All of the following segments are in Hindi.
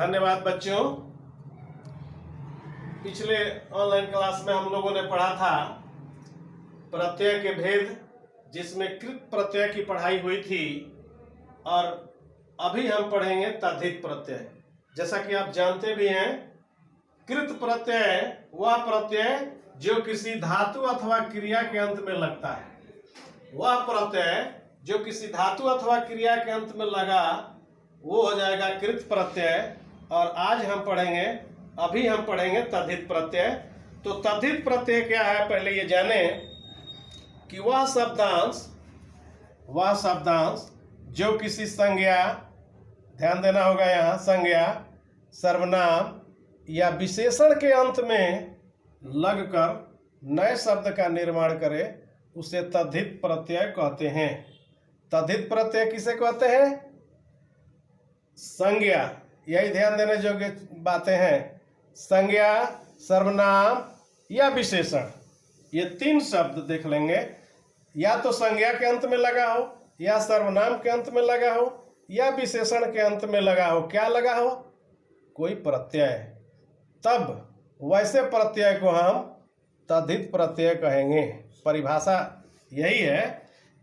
धन्यवाद बच्चों। पिछले ऑनलाइन क्लास में हम लोगों ने पढ़ा था प्रत्यय के भेद, जिसमें कृत प्रत्यय की पढ़ाई हुई थी, और अभी हम पढ़ेंगे तद्धित प्रत्यय। जैसा कि आप जानते भी हैं, कृत प्रत्यय वह प्रत्यय जो किसी धातु अथवा क्रिया के अंत में लगता है। वह प्रत्यय जो किसी धातु अथवा क्रिया के अंत में लगा वो हो जाएगा कृत प्रत्यय। और आज हम पढ़ेंगे, अभी हम पढ़ेंगे तद्धित प्रत्यय। तो तद्धित प्रत्यय क्या है, पहले ये जाने कि वह शब्दांश जो किसी संज्ञा, ध्यान देना होगा यहाँ, संज्ञा, सर्वनाम या विशेषण के अंत में लगकर नए शब्द का निर्माण करे, उसे तद्धित प्रत्यय कहते हैं। तद्धित प्रत्यय किसे कहते हैं? संज्ञा, यही ध्यान देने योग्य बातें हैं। संज्ञा, सर्वनाम या विशेषण, ये तीन शब्द देख लेंगे। या तो संज्ञा के अंत में लगा हो, या सर्वनाम के अंत में लगा हो, या विशेषण के अंत में लगा हो। क्या लगा हो? कोई प्रत्यय। तब वैसे प्रत्यय को हम तद्धित प्रत्यय कहेंगे। परिभाषा यही है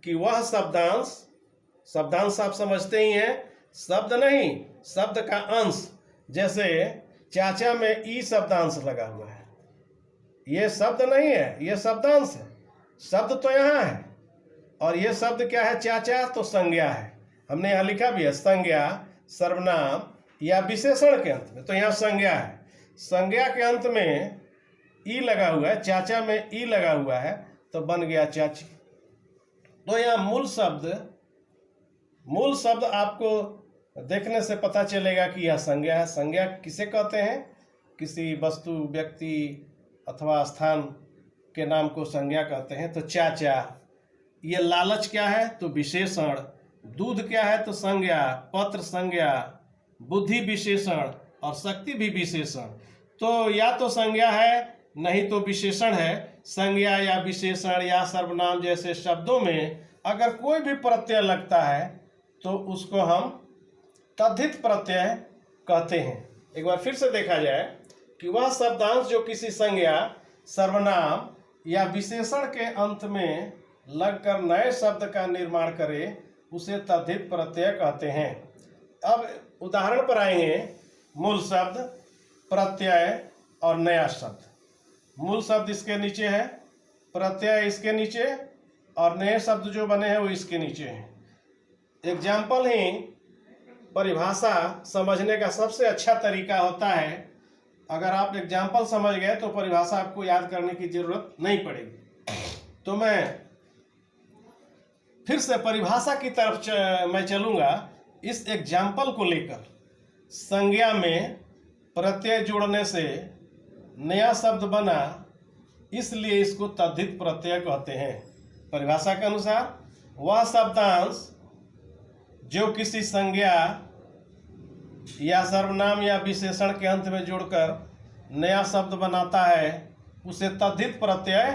कि वह शब्दांश आप समझते ही हैं, शब्द नहीं, शब्द का अंश। जैसे चाचा में ई शब्दांश लगा हुआ है, ये शब्द नहीं है, ये शब्दांश है। शब्द तो यहाँ है, और ये शब्द क्या है? चाचा, तो संज्ञा है। हमने यहाँ लिखा भी है, संज्ञा, सर्वनाम या विशेषण के अंत में। तो यहाँ संज्ञा है, संज्ञा के अंत में ई लगा हुआ है, चाचा में ई लगा हुआ है, तो बन गया चाची। तो यहाँ मूल शब्द आपको देखने से पता चलेगा कि यह संज्ञा है। संज्ञा किसे कहते हैं? किसी वस्तु, व्यक्ति अथवा स्थान के नाम को संज्ञा कहते हैं। तो चाचा, ये लालच क्या है? तो विशेषण। दूध क्या है? तो संज्ञा। पत्र संज्ञा, बुद्धि विशेषण, और शक्ति भी विशेषण। तो या तो संज्ञा है, नहीं तो विशेषण है। संज्ञा या विशेषण या सर्वनाम जैसे शब्दों में अगर कोई भी प्रत्यय लगता है तो उसको हम तद्धित प्रत्यय कहते हैं। एक बार फिर से देखा जाए कि वह शब्दांश जो किसी संज्ञा, सर्वनाम या विशेषण के अंत में लगकर नए शब्द का निर्माण करे, उसे तद्धित प्रत्यय कहते हैं। अब उदाहरण पर आएंगे। मूल शब्द, प्रत्यय और नया शब्द। मूल शब्द इसके नीचे है, प्रत्यय इसके नीचे, और नए शब्द जो बने हैं वो इसके नीचे हैं। एग्जाम्पल ही परिभाषा समझने का सबसे अच्छा तरीका होता है। अगर आप एग्जाम्पल समझ गए तो परिभाषा आपको याद करने की जरूरत नहीं पड़ेगी। तो मैं फिर से परिभाषा की तरफ मैं चलूँगा। इस एग्जाम्पल को लेकर, संज्ञा में प्रत्यय जोड़ने से नया शब्द बना, इसलिए इसको तद्धित प्रत्यय कहते हैं। परिभाषा के अनुसार वह शब्दांश जो किसी संज्ञा या सर्वनाम या विशेषण के अंत में जोड़कर नया शब्द बनाता है, उसे तद्धित प्रत्यय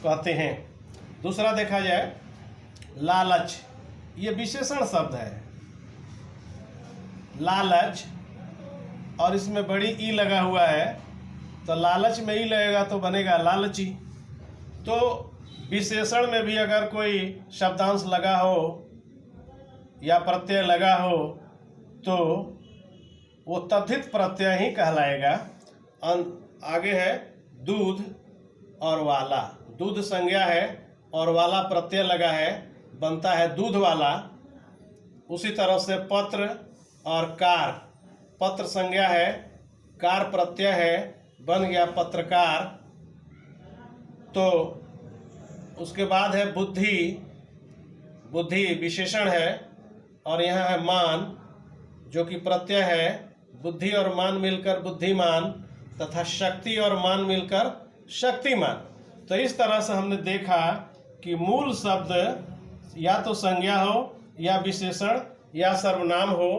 कहते हैं। दूसरा देखा जाए, लालच, ये विशेषण शब्द है। लालच, और इसमें बड़ी ई लगा हुआ है, तो लालच में ई लगेगा तो बनेगा लालची। तो विशेषण में भी अगर कोई शब्दांश लगा हो या प्रत्यय लगा हो तो वो तद्धित प्रत्यय ही कहलाएगा। आगे है दूध और वाला। दूध संज्ञा है और वाला प्रत्यय लगा है, बनता है दूध वाला। उसी तरह से पत्र और कार, पत्र संज्ञा है, कार प्रत्यय है, बन गया पत्रकार। तो उसके बाद है बुद्धि, बुद्धि विशेषण है, और यहाँ है मान जो कि प्रत्यय है। बुद्धि और मान मिलकर बुद्धिमान, तथा शक्ति और मान मिलकर शक्तिमान। तो इस तरह से हमने देखा कि मूल शब्द या तो संज्ञा हो या विशेषण या सर्वनाम हो,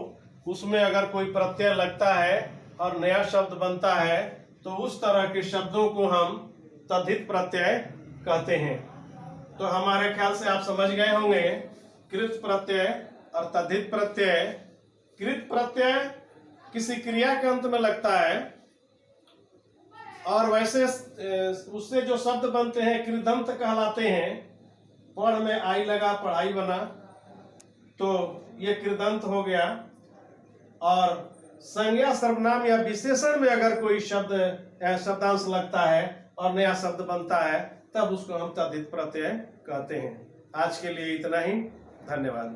उसमें अगर कोई प्रत्यय लगता है और नया शब्द बनता है तो उस तरह के शब्दों को हम तद्धित प्रत्यय कहते हैं। तो हमारे ख्याल से आप समझ गए होंगे कृत प्रत्यय और तद्धित प्रत्यय। कृत प्रत्यय किसी क्रिया के अंत में लगता है, और वैसे उससे जो शब्द बनते हैं कृदंत कहलाते हैं। पढ़ में आई लगा पढ़ाई बना, तो ये कृदंत हो गया। और संज्ञा सर्वनाम या विशेषण में अगर कोई शब्दांश लगता है और नया शब्द बनता है, तब उसको हम तद्धित प्रत्यय कहते हैं। आज के लिए इतना ही, धन्यवाद।